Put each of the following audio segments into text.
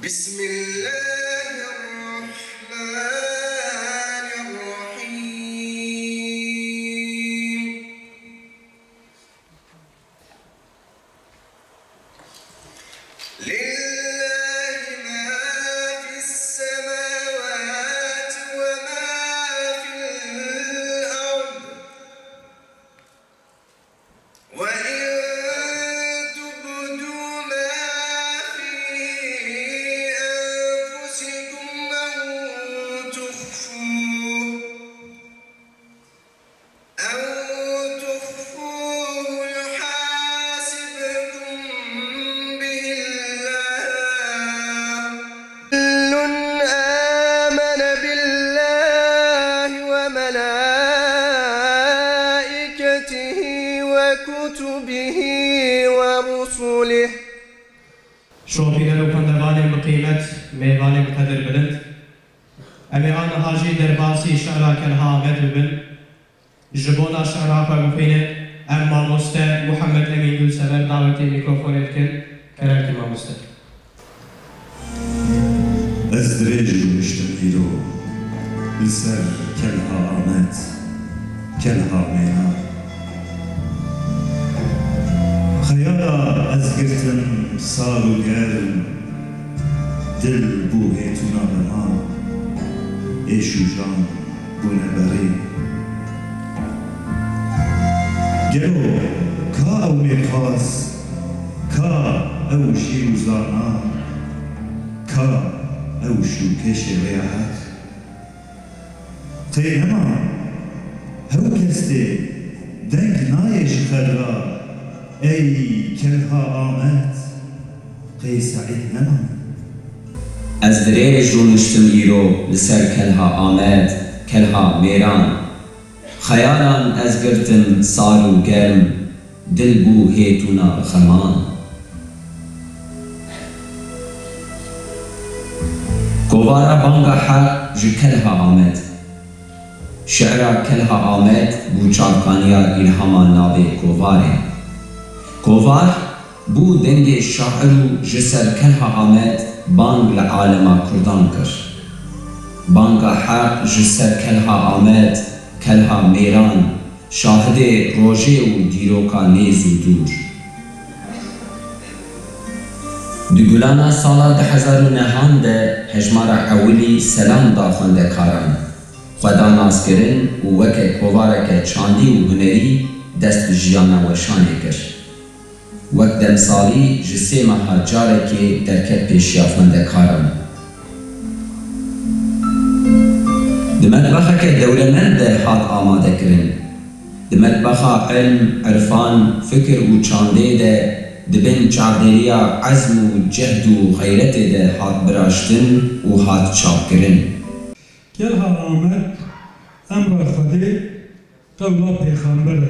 بسم الله الرحمن الرحيم لله ما في السماوات وما في الأرض وإن تبدوا ما في أنفسكم أو تخفوه يحاسبكم به الله كل آمن بالله وملائكته وكتبه ورسله شوفينا لو كان دغاني بقيمة ميغاني بقدر بلند أميران هاجي درباسي شعرا كالها مدربن جبونا شعرا فبقينة أما مستا محمد أمين دول سبر دعوتي ميكروفون الكل كررت ما مستا ازدريج مشتميرو بسر كلها آمد كلها مينا خيالا ازگرتن سالو گرم دل بوهيتونا بما ايشو جان بونه بري گلو كا او ميخاس كا او شيو زانا كا او شو كشي رياحات تيهما هو كستي دنك نايش خلرا اي كلها آمد قي سعيد نما ازدريج ونشتم إيرو لسر كلها آمد كلها ميران خيالا ازگرتن سارو گرم دل بو هيتونا خمان كوارا بانگا حق جي كلها آمد شعرا كلها آمد بو چاركانيا إلهاما نابي كواري كوار بو دنگ شاعرو جسر كلها آمد بانگ لعالما كردان كر بانگا حق جسر كلها آمد كلها ميران شاهد روجه و ديروكا نيز و دور دگولانا سالا 2009 ده هجمارا اولی سلام دا خونده کاران خدا ناز کرن و وکه کوارک چاندی و هنری دست جیانا وشانه کر وقت دمسالی جسه مها جاره که درکت پیشیا خونده کاران دمطبخه که دولمند هات آماده کرن دمطبخه علم، عرفان، فکر و چانده ده دبن چاردریا عزم و جهد و غیرت ده هات براشتن و هات چاپ کرن كلها آمد أمر خدي قبل پیغمبر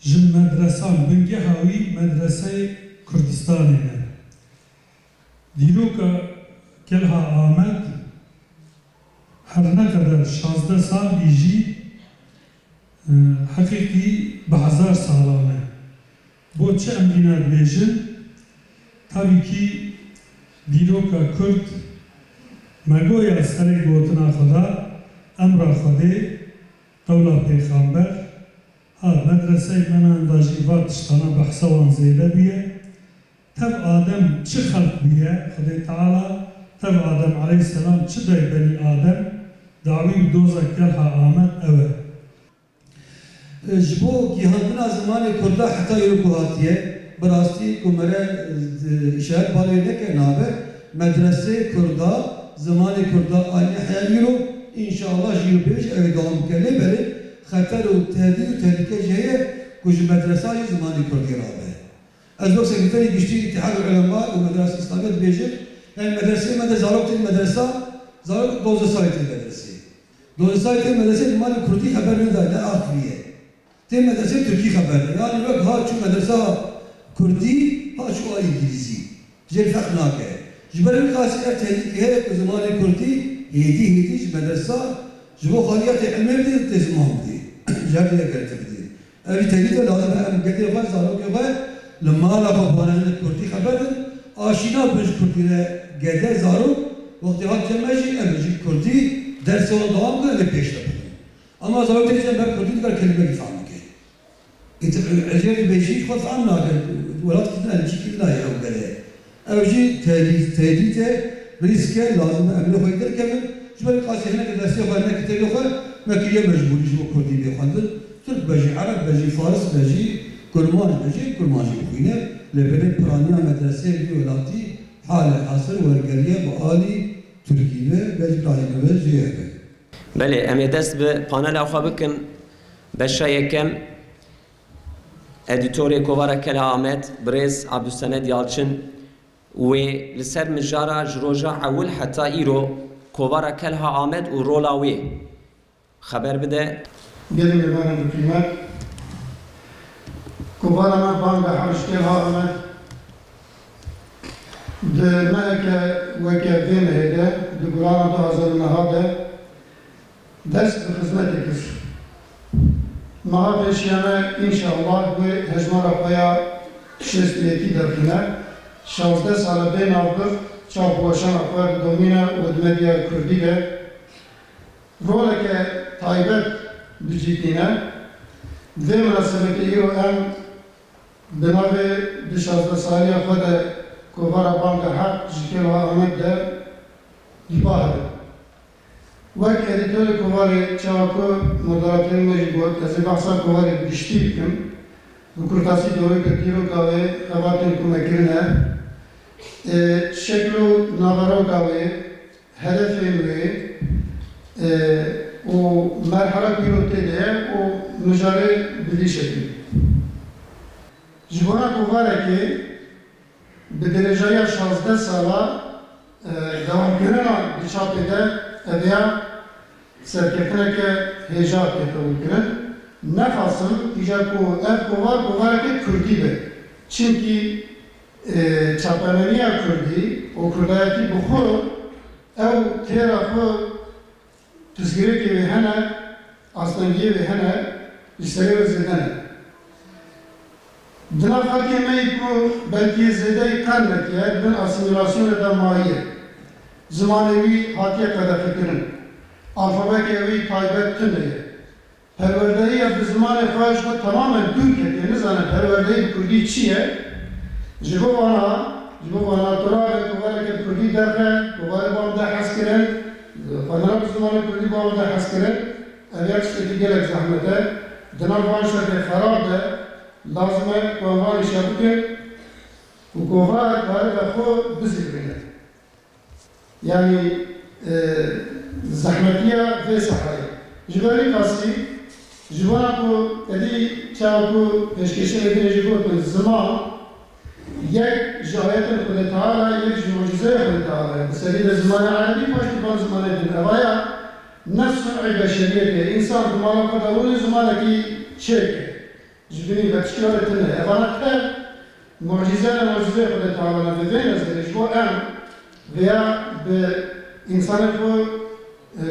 جن مدرسان بنگه هاوی مدرسه کردستانی نه دیروکا كلها آمد هر نقدر 16 سال بیجی حقیقی به 1000 سالانه بو چه امرینات بیجن tabii ki دیروکا کرد مگویا سری گوتنا خدا امر خدي قولا پیغمبر مدرسه من اندازی وقتشتانا بحثوان زیده بیه تب آدم چه خلق بیه خدای تعالی تب آدم علیه السلام چه دای بنی آدم دعوی دوزا کلها آمد اوه جبو گیهاندنا زمان کرده حتی یرکو هاتیه براستی کمره اشاره بالی نکه نابه مدرسه کرده زمان کرده aynı hayal inşallah jiyo beş eve devam kele beri خطر و تهدید و تهدیدکه جهه کج مدرسه های زمانی کردی رابه از وقت سکرتری گشتی اتحاد العلماء و مدرسه اسلامیت بیشتر yani مدرسه زارok تین مدرسه زارok 12 سال تین مدرسه 12 سال تین مدرسه زمانی کردی خبر نداره نه آخریه تین مدرسه ترکی خبره yani وقت ها چون مدرسه کردی ها چون انگلیسی جل فرق ناکه جبر القاسي تهدید که زمانی کردی هدی مدرسه جبو خالیات علمی بدی تزمان بدی جاب لي قلت بدي أبي تجد لازم أنا قدي غاز زارو كغاز لما لا بابانا كورتي خبرن aşina böj Kürtüne gede zaruk vakti hat cemeci emeci Kürtü dersi olan devam kılın ve peşte bulun. Ama zaruk teyze ben Kürtü kadar kelime gifam ki. Ecer beşik faz anna velat kitna elçi kitna ya gede. Evci tehdite riske lazım emre koydur kemin. Şöyle kasihine kadar siyafane kiteli koy. Mekiye mecburi şu Kürtü bir kandın. Türk beji, Arap beji, Fars beji, Kurman beji, Kurmancı okuyuna. Lebede Piraniya medrese violati hale hasır ve geriye bu ali Türkiye ve İbrahim'e ve Ziyade. بله امی دست به پانل آخوا بکن بشه یکم ادیتوری کووارا کلا آمد بریز عبدالسند یالچن و لسر مجارا جروجا اول حتی ایرو کووارا کلا آمد و رولاوی خبر بده gelin efendim hükümet kuvarama banga harçkel haramet de meke veke venhede de Kur'an'a da hazırına hade ders ve hizmet ekir. Maha peşiyeme inşallah ve hezmara paya şestiyeti derkine şavzde salı ben avdır çarpılaşan akvar domina ve medya Kürdi'de roleke taybet بجیتینه ده مناسبتی رو ام بنابه دشازده سالی خود کوبارا بانک حق جکل و آمد ده دیباه وقت ادیتور کوباری چاوکو مدارتین مجبور تازه بحثا کوباری بشتی بکن بکرتاسی دوری کتیرو کاوه خواتین کمکرنه شکلو ناورو کاوه هدفی موی و مرحله بیروتیه و مجاره بدی شکلی. جوان کوواره که به درجه 16 ساله دوام کردن بیشتره اویا سرکتنه که هجاب کتابی کردن نفاسم ایجاد کو اف کوواره که کردی به چونکی چاپنیا کردی و کردایتی بخور او تیرا خو تذکره که به هنه اصلانگیه به هنه اشتری و زدنه دنا خاکی می کو بلکه زده قرنکیه بین اسیمیلاسیون دا ماهیه زمانوی حاکیه قدر فکرن alfabeke evi taybet tüneye perverdeyi ya bir zaman efraç bu tamamen dün kendiniz ana perverdeyi kurdi çiye jibo bana tora ve kuvareke kurdi derken kuvarı bağımda haskiren fanara bir zaman kurdi bağımda haskiren evyak şekli gerek zahmete dinar vanşlete farabde lazıme kuvar işaretken bu kuvar kare ve xo bizirine yani زحمتیه و صحرایی. جوانی کسی جوان کو ادی چاو کو پیشکشی ادی جبور به زمان یک جایت خود تعالی یک معجزه خود تعالی. بسیاری زمان عادی پشت بان زمان دین. اوایا نفس بشریت انسان کمال خود اون زمان کی چک. جوانی بچیار تنه. اوانا که معجزه خود تعالی نمیدونه از جبور ام ویا به انسان کو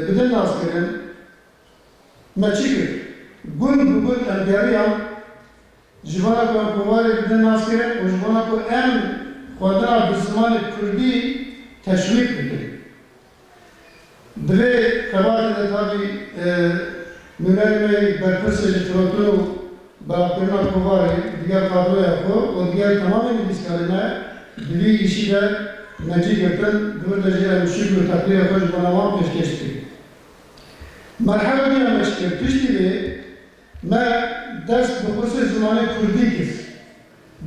بدن ناسکرین مچیکر گون بگون البیاریم جوانا کو کواری بدن ناسکرین و جوانا کو ام خودنا بزمان کردی تشویق بکن دوی خبات تابی منرمی برپرسش تروتو براپرنا کواری دیگر قابل خو و دیگر تمام نویسکارانه دوی ایشی در نجی گرتن دور درجه مشکل و تقدیر خوش بنوام پیشکشتی. مرحله دیگر مشکل پیشتی به ما دست به خصوص زمان کردی کس.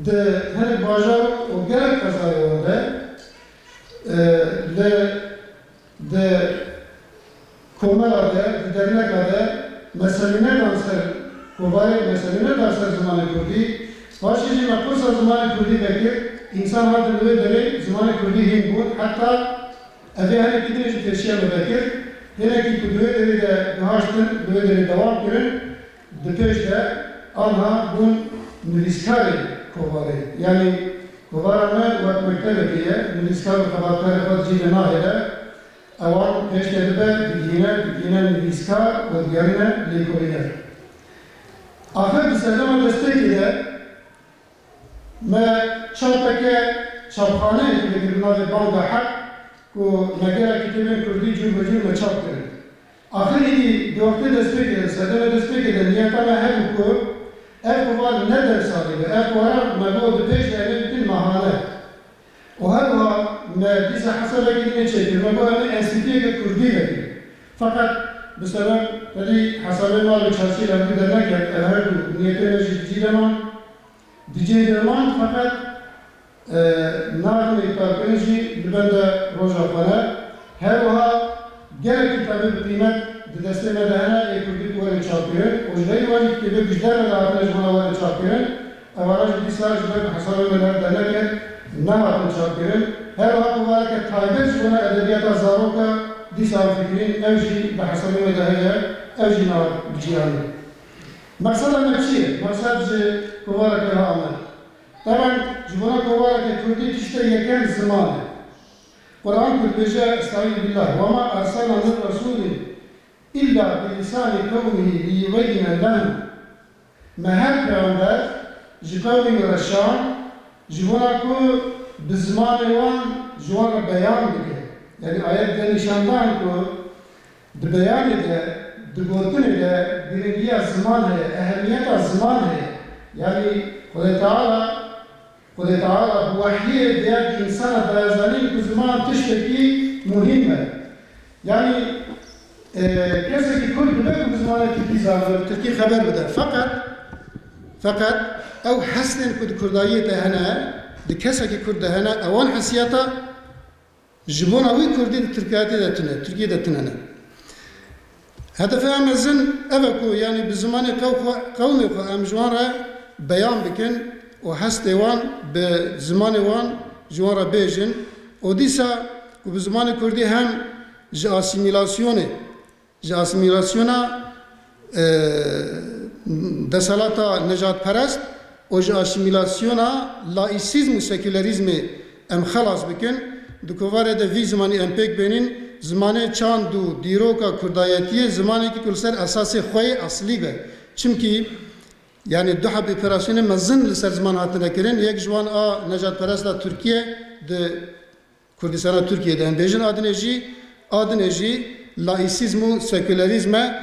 ده هر بازار و گرد فضای آنده ده کوملاده درنکاده مسئله دانسر کوبای مسئله دانسر زمان کردی باشی مقصود زمان کردی بکر İnsan vardır böyle deri zamanı kurduğu hem bu hatta evvel gidince teşhir eder. Hele ki böyle deri de haştın böyle deri devam edin. Depeşte anha bun nüliskari kovare. Yani kovarama ve mektebetiye nüliskari kabartları fazla nahile. Avan peşte de bilgine nüliskar ve diğerine likoyler. Ahir bir sezama destek eder. ما چاپکه çapxane ki navê banga hek ku megera kitêbên Kurdî cûr bi cûr me çap kirin. Axirî dortê dest pê kirin, sedeme dest pê kirin, niyeta me hebû ku ev kovar ne dersalî be, ev kovara me bo bi pêş de evê bikin mehane. O her wa me dîsa hesabekî dinê çêkir, me bo emê enstitûyeke Kurdî vekir. Fakat bi sebeb pedî hesabê mal bi çarşî revî de neket, ev her du niyetê me jî dicê deman fakat navê karkirin jî li bende roja xwe ne. Her wiha gelek kitêbê bi qîmet di destê me de hene ê Kurdî werê çapkirin. O ji derî wan jî kitêbê bijder me de hatine ji wana werê çapkirin. Evara ji dîsa ji ber hesabê me de neket nehatin çapkirin. Her wiha kuvareke taybet ji wana edebiyata zaroka dîsa fikirîn ev jî bi hesabê me de heye, ev jî nav bi cîhanê. Maksada me çi ye? Maksad ji kuvareke Ahmed. Taban ji wana kuvareke Kurdî tişte yeken ziman e. Kur'an Kurdbêje estağfirullah billah ve ma ersalna min rasulin illa bi lisani kavmihi liyubeyyine lehum. Me her peygamber ji kavmî re şan ji wana ku bi zimanê wan ji wan re beyan bike. Yani ayet de nîşandan ku di beyanê de di gotinê de giringiya ziman heye, ehemmiyeta ziman heye. Yani Xwedê Teala bi wehyiyê diya ki insana dayazanîn ku ziman tiştekî muhîm e. Yani kesekî Kurd bibe ku bi zimanê Tirkî zanibir, Tirkî xeber bide. Fakat ew hestên ku di Kurdayî de hene, di kesekî Kurd de hene, ewan hesiyeta ji bona wî Kurdî di Tirkiyeyê de tune, Tirkiyê de tunene. Hedefê em mezin ev e ku yani bi zimanê qewmê xwe em ji wan re beyan bikin û hestê wan bi zimanê wan ji wan re bêjin. û dîsa ku bi zimanê Kurdî hem ji asîmîlasyona desalata nejatperest û ji asîmîlasyona laîsîzm û sekülerîzmê em xelas bikin. Di kovarê de vî zimanî em pêk bênin zimanê çand û dîroka Kurdayetiyê zimanekî ku li ser esasê xwe yê eslî be. Çimkî yani du heb operasyonê mezin li ser ziman hatine kirin. Yek ji wan a nejatperesta Tirkiye di Kurdistana Tirkiyê de em bêjin adinê jî laîsîzm û sekülerîzm e.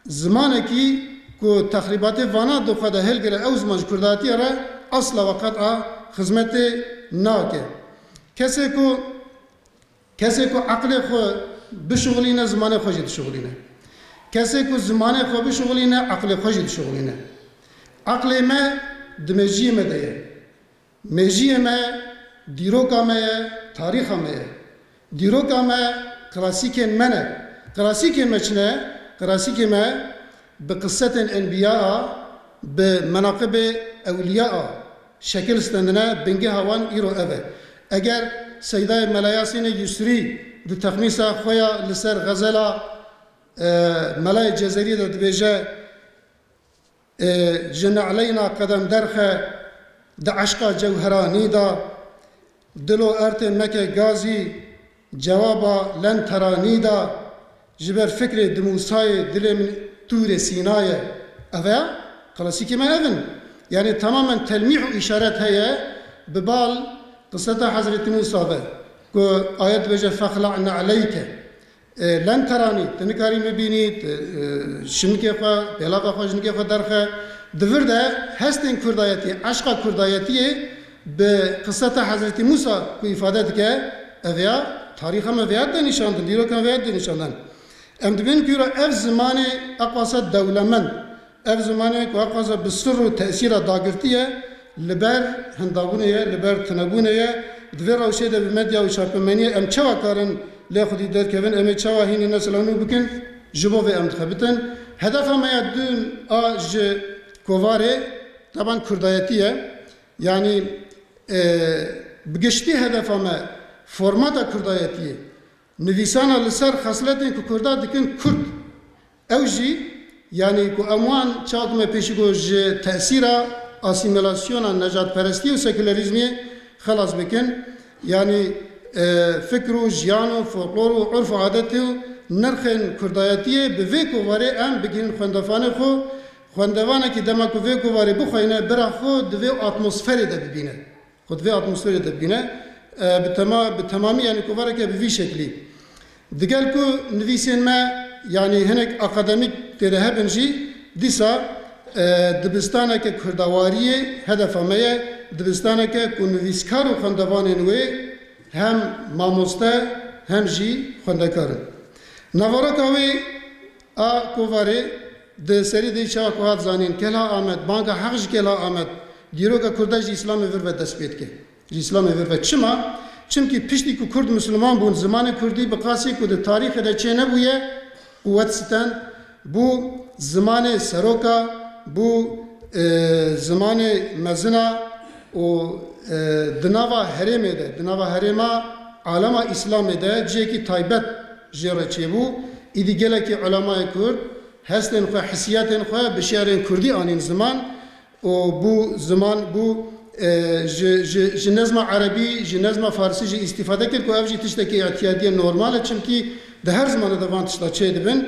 Zimanekî ku texrîbatê vana doxwe de hilgire ew ziman ji Kurdayetiya re asla ve qet'a xizmetê nake. Kesê ku eqlê xwe bişuxulîne zimanê xwe jî dişuxulîne. Kesê ku zimanê xwe bişuxulîne eqlê xwe jî dişuxulîne. Eqlê me di mejiyê me de ye. Mejiyê me dîroka me ye, tarîxa me ye. Dîroka me klasîkên me ne. Klasîkên me çi ne? Klasîkê me bi qissetên enbiya bi menaqibê ewliya şekil stendine bingeha wan îro ev e. Eger Seydayê Mela Yasînê Yusrî di texmîsa xwe ya li ser xezela Melayê Cezerî de dibêje ji ne'leyna qedem derxe di eşqa cewheranî da dilo ertê meke gazî cewaba len teranî da ji ber fikrê di Musayê dilê min Tûrê Sînayê. Ev e klasîkê me evin. Yani tamamen telmîh û işaret heye bi bal qisseta Hazretî Musa ve ku ayet dibêje fexla'ne aleyke len teranî tu nikarî mebînî şinikê xwe pêlava xwe jinikê xwe derxe. Di vir de hestên Kurdayetiyê eşqa Kurdayetiyê bi qisseta Hazretî Musa ku îfade dike ev ya tarîxa me vêya de nîşandin, dîrokan vêya de nîşandin. Em dibînin ku ev zimanê eqwasa dewlemend, ev zimanê ku eqwasa bi sir û tesîra dagirtiye li ber hindabûnê ye, li ber tunebûnê ye. Di vê rewşê de bi medya û şarpemeniyê em çawa karin lê xwedî derkevin, em ê çawa hînî neslewî bikin, ji bo vê em dixebitin. Hedefa me ya dûn a ji kovarê taban Kurdayetî ye. Yani bi giştî hedefa me formata Kurdayetiyê nivîsana li ser xesletên ku Kurda dikin Kurd. Ew jî yani ku em wan çawa me pêşî ji tesîra asîmîlasyona nejatperestî û sekülerîzmê xelas bikin. Yani fikr û jiyan û folklor û urf û adetê û nirxên Kurdayetiyê bi vê kovarê em bigihînin xwendevanê xwe. Xwendevanekî dema ku vê kovarê bixweyne bira xwe di vê atmosferê de bibîne. Xwe di vê atmosferê de bibîne. بتمامی یعنی کواره که به وی شکلی دیگر کو نویسین ما یعنی هنک اکادمیک تره هبنجی دیسا دبستانه که کردواریه هدف همه دبستانه که نویسکار و خواندوانین وی هم ماموسته هم جی خواندکارن نوارا کوی کواره د سری دی چا کوات زانین کلا آمد بانگا حقش کلا آمد دیرو که کردش اسلام ور و دست پید که اسلام ور و چما چمکی پشتی کو کرد مسلمان بون زمان کردی بقاسی کو د تاریخ د چه نبویه قوت ستن بو زمان سروکا بو زمان مزنا و دناوا هرمه ده دناوا هرما عالم اسلام ده جه کی تایبت جره چه بو ایدی گله کی علماء کرد هستن خو حسیاتن خو بشارن کردی آنین زمان و بو زمان بو جنزم عربی جنزم فارسی جی استفاده کرد که اوجی تشتکی اعتیادی نورماله چونکی ده هر زمان دوان تشتا چه دبن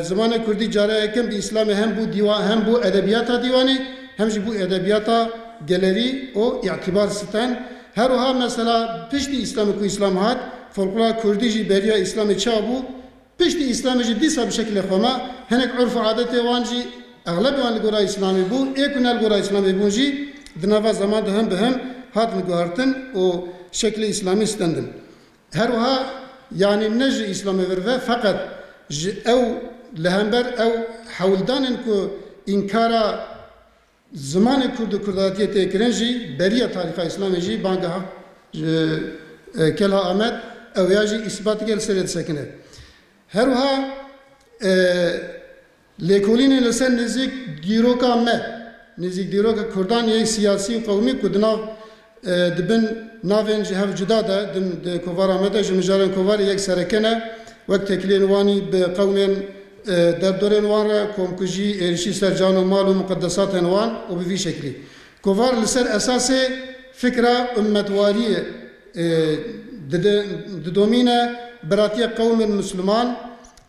زمان کردی جاره کم به اسلام هم بو دیوان هم بو ادبیاتا دیوانی هم جی بو ادبیاتا گلری و اعتبار ستن هر وها مثلا پشتی اسلام کو اسلام هات فولکلور کردی جی بریا اسلام چا بو پشتی اسلام جی دیسا بشکل خما هنک عرف عادت وانجی اغلب وان گورا اسلامی بو اكنال گورا اسلامی بو جی دنوا زمان ده هم به هم هات نگارتن و شکل اسلامی ستندن هر وها yani neci İslam'ı verve fakat ev lehember ev havldanın ku inkara zamanı kurdu kurdiyete kirenci beriya tarifa İslam'ı ji banga kelha Ahmet ev yaji isbat gel seret sekine her ha lekolinin lesen nezik diroka me nezik diroka kurdan ye siyasi kavmi kudnav dibin navên ji hev cuda de din di kovara me de ji mijarên kovarê yek serekene wek teklên wanî bi qewmên derdorên wan re komkujî êrişî ser can û mal û muqeddesatên wan û bi vî şeklî kovar li ser esasê fikra ummetwariyê didomîne biratiya qewmên Müslüman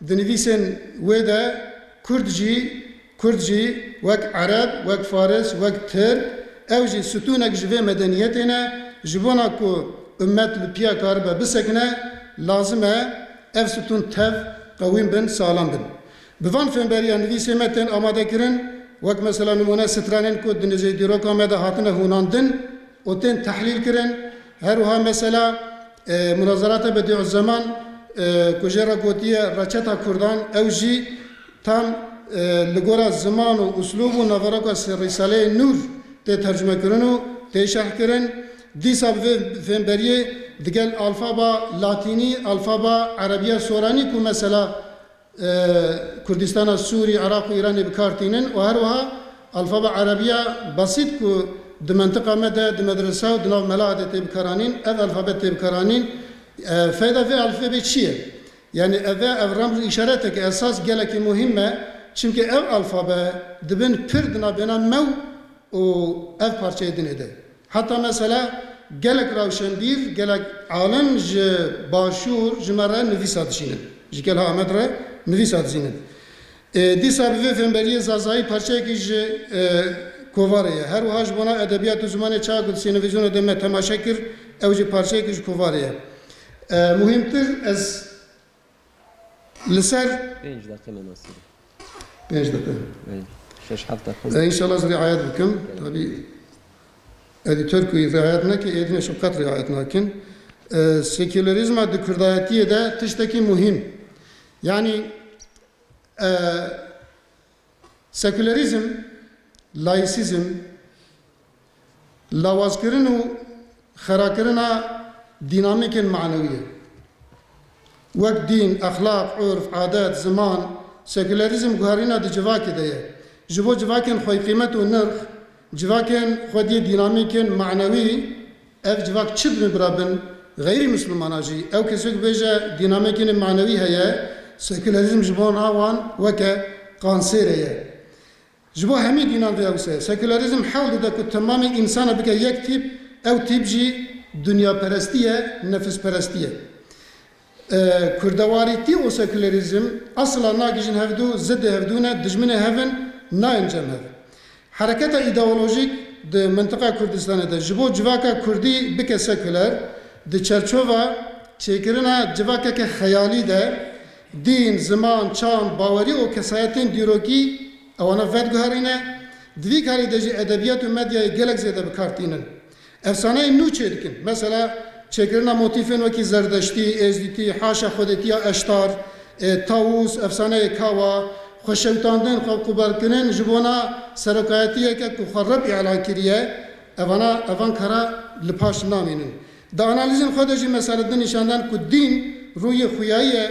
di nivîsên wê de Kurd jî wek Ereb wek Faris wek Tirk ev jî sütûnek ji vê medeniyetê ne ji bona ku ümmet li piya karibe bisekine lazim e ev sütûn tev qewîm bin salam bin bi van fêmberiya nivîsê me tên amade kirin wek mesela nimûne stranên ku di nizê dîroka me de hatine hûnandin û tên tehlîl kirin her wiha mesela münazarata bediû zaman ku jê re gotiye reçeta Kurdan ew jî tam li gora ziman û uslûb û naveraka Risaleyê Nur te tercüme kirin û tê şerh kirin dîsa bi fêmberiyê digel alfaba Latînî alfaba Erebiya Soranî ku mesela Kurdistana Sûrî Iraq û Îranê bikartînin û her wiha alfaba Erebiya basît ku di mentika me de di medresa û di nav mela de tê bikaranîn ev alfabet tê bikaranîn feyda vê alfabê çi ye yani ev ramz îşareteke esas gelekî muhim e çünkü ev alfabe dibin pir di navbêna mew û ev parçeyê dinê de hatta mesela gelek rawşenbîr gelek alim ji başûr ji me re nivîsa dişînin ji kelha Ahmet re nivîsa dizînin dîsa bi vê fêmberiyê zazayî parçeyekî ji kovarê ye her wiha ji bona edebiyat û zimanê çawa ku sînivîzyonê de me temaşe kir ew jî parçeyekî ji kovarê ye muhimtir ez li ser 5 dakika me nasib 5 dakika İnşallah riayet bikim tabi editör ku riayet neke edine şefkat riayet nakin sekülerizma di Kurdayetiye de tişteki muhim yani sekülerizm laisizm lavazkirin û xerakirina dinamikên maneviye wek din, axlaq, urf, adet, ziman sekülerizm guherîna di civakê de ye ji bo civakên xwe qîmet û nirx civakên xwediyê dinamîkên manewî ev civak çi dibin birabin geyri Müslümana jî ew kesek bêje dinamîkên manewî heye sekülerizm ji bo wan weke kanserê ye ji bo hemî dînan vê ew sekülerizm hewl dide ku temamê insana bike yek tîp ew tîp jî dunyaperestî ye nefisperestî ye Kurdewarîtî û sekülerizm asla nagîjin hevdû ziddê hevdûne dijminê hevin naencem hev hereketa îdeolojîk di mintiqa Kurdistanê de ji bo civaka Kurdî bike seküler di çerçova çekirina civakeke hayali de din, zaman, çağın, baveri o kesayetên dîrokî ewana vedguherîne divî karî de jî edebiyat û medyayê gelek zêde bikartînin. Efsaneyên nû çêdikin. Mesela çekirina motifên wekî zerdeştî, êzdîtî, haşa xwedîtiya eştar, tawûs, efsaneyê kawa, xweşewtandin, xwebkuberkirin ji bona serokayetiyeke ku xwe reb îlan kiriye, evan kara li paş namînin. Di analizên xwe de jî mesela din nîşandan ku dîn rûyê xuyayî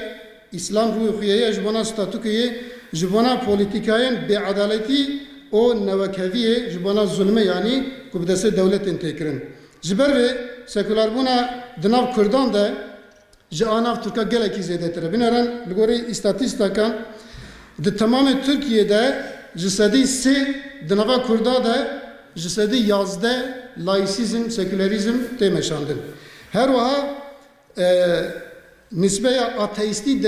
İslam rûyê xuyayî ji bona statûkeyê ji bona polîtîkayên bêedaletî û nevekeviyê ji bona zulmê yanî ku bi destê dewletên têkirin. Ji ber vê sekûlarbûna di nav Kurdan de ji anav Tirka gelekî zêdetir e. Binêrin li gorî îstatîstakan di temamê Tirkiyeyê ji sedî sê di nava Kurda de ji sedî 11 laîsîzm, sekülerizm tê meşandin. Her wiha nisbeya ateîstî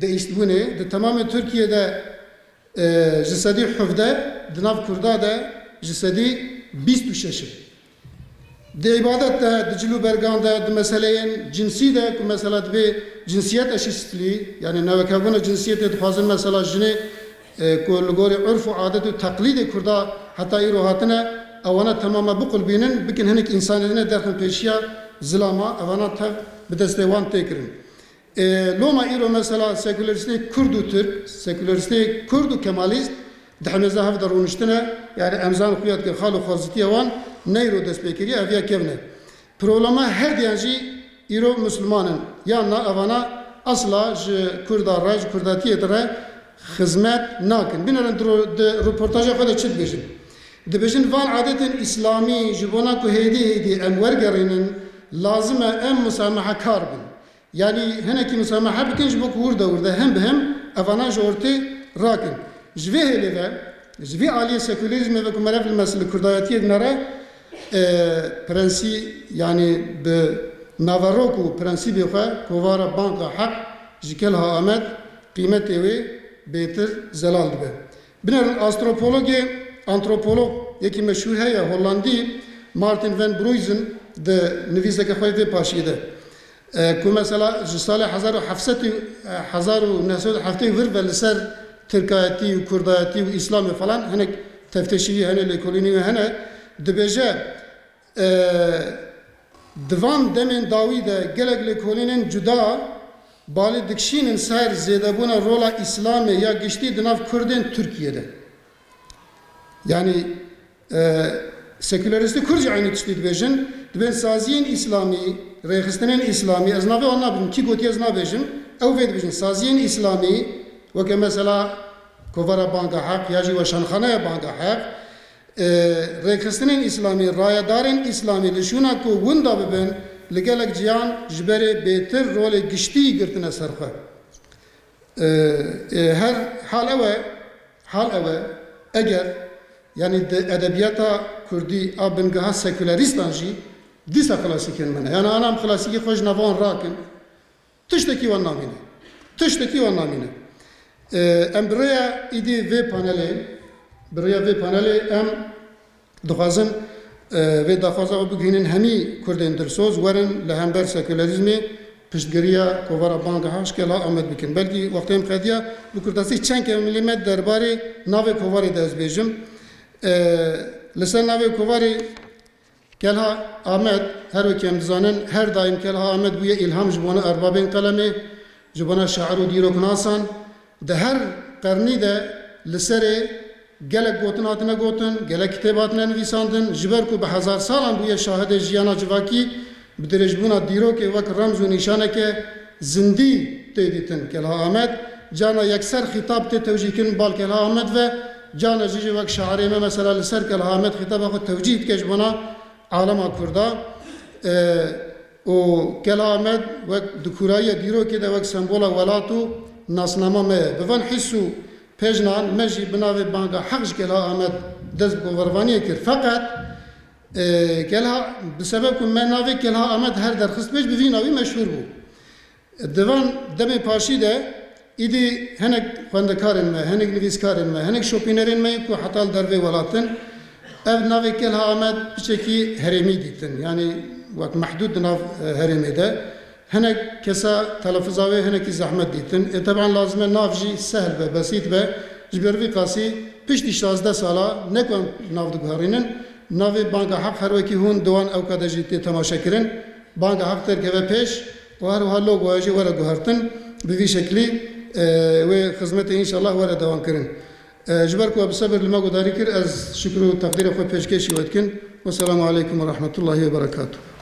değiştbûnê di temamê Tirkiyeyê ji sedî 17 di nav Kurda de ji sedî 26. Di ibadet de, di cilûbergan de, di meseleyên cinsî de ku mesela divê cinsiyet eşîstlî yani nevekebûna cinsiyetê dixwazin mesela jinê ku li gorî urf û adet û teqlîdê Kurda heta îro hatine ewana temama biqulbînin bikin hinek însaniyetine derxin pêşiya zilama ewana tev bi destê wan tê kirin. Loma îro mesela seküleristê Kurd û Türk, seküleristê Kurd û Kemalîst di hemêza hev de rûniştine yani emzan xuyat kir xal û xwazîtiya wan neyro destpêkiriye eviya kevne. Problema her diyan jî îro Müslümanin yanna evana asla ji Kurda re ji Kurdatiyê re xizmet nakin. Binêrin di rûportaja xwe de çi dibêjin? Dibêjin van adetên İslamî ji bona ku hêdî em wergerînin lazim e em musamehekar bin. Yani hinekî musamehe bikin ji bo ku wirde hem bi hem evana ji ortê rakin. Ji vê hêlê ve ji vê aliyê sekülerizmê ve ku merev li meselê Kurdayetiyê dinare prensî yani bi naverok û prensîbê xwe kovara banka hek ji kelha Amed qîmetê wê bêtir zelal dibe. Binêrin antropolog yekî meşhûr heye Hollandî Martin van Bruijsen di nivîseke xwe vê paşî de ku mesela ji salê 1970 vir ve li ser Tirkayetî û Kurdayetî û İslamê falan hinek tefteşî hene lêkolînî hene dibêje divan demên dawî de gelek lêkolînên cuda balê dikişînin ser zêdebûna rola İslamê ya giştî di nav Kurdên Tirkiyeyê. Yani seküleristî Kurd jî aynı tiştî dibêjin dibên saziyên İslamî, rêxistinên İslamî ez navê wan nabirim kî gotiye ez nabêjim ew vê dibêjin saziyên İslamî weke mesela kovara banka hek ya jî weşanxaneya banka hek rêxistinên İslamî, rayedarên İslamî li şûna ku winda bibin li gelek ciyan ji berê bêtir rolê giştî girtine ser xwe. Her hal ew e eger yani di edebiyata Kurdî a bingeha seküleristan jî dîsa klasikên min e. Yani anam klasikî xwe ji nava wan rakin tiştekî wan namîne. Tiştekî wan namîne. Em birêya îdî vê panelê em dixwazin vê daxwaza xwe bigihînin hemî Kurdên dilsoz werin li hember sekülerizmê piştgiriya kovara banka hek ji kelha Amed bikin. Belkî wextê em xediya bi Kurdastî çend milîmet derbarê navê kovarê de ez bêjim. Li ser navê kovarê kelha Amed her wekî em dizanin her daim kelha Amed bûye îlham ji bona erbabên qelemê ji bona şair û dîroknasan di her qernî de li serê gelek gotin hatine gotin, gelek kitêb hatine nivîsandin ji ber ku bi hezar salan bûye şahidê jiyana civakî bi dirêjbûna dîrokê wek remz û nîşaneke zindî tê dîtin kelha Amed cana yekser xîtab tê tewjîhkirin bal kelha Amed ve cana jî wek şairê me mesela li ser kelha Amed xîtaba xwe tewcîh dike ji bona alema Kurda û kelha Amed wek di kurayiya dîrokê de wek sembola welat û nasnama me ye. Bi van hîs û pêjnan me jî bi navê banka hek ji kelha Amed dest bi govervaniyê kir. Feqet kelha bi sebeb ku me navê kelha Amed her derxist pêş bi vî navî meşhûr bû. Di van demê paşî de îdî hinek xwendekarên me, hinek nivîskarên me, hinek şopînerên me ku heta li dervê welatin ev navê kelha Amed piçekî herêmî dîtin. Yani وقت محدود ناف هرمي ده هناك كسا تلفظاوي هناك زحمة ديتن طبعا لازم ناف جي سهل به بسيط به جبر في قاسي پشتی 16 سالا نکن ناف دگهارینن ناف بانک حق هر وکی هون دوان او کده جیتی تماشا کرن بانک حق تر که پیش و هر حال لوگ واجی ورا گهارتن به وی شکلی و خدمت ان شاء الله ورا دوام کرن جبر کو بصبر لما گداری کر از شکر و تقدیر خو پیشکشی ودکن والسلام علیکم و رحمت الله و برکاته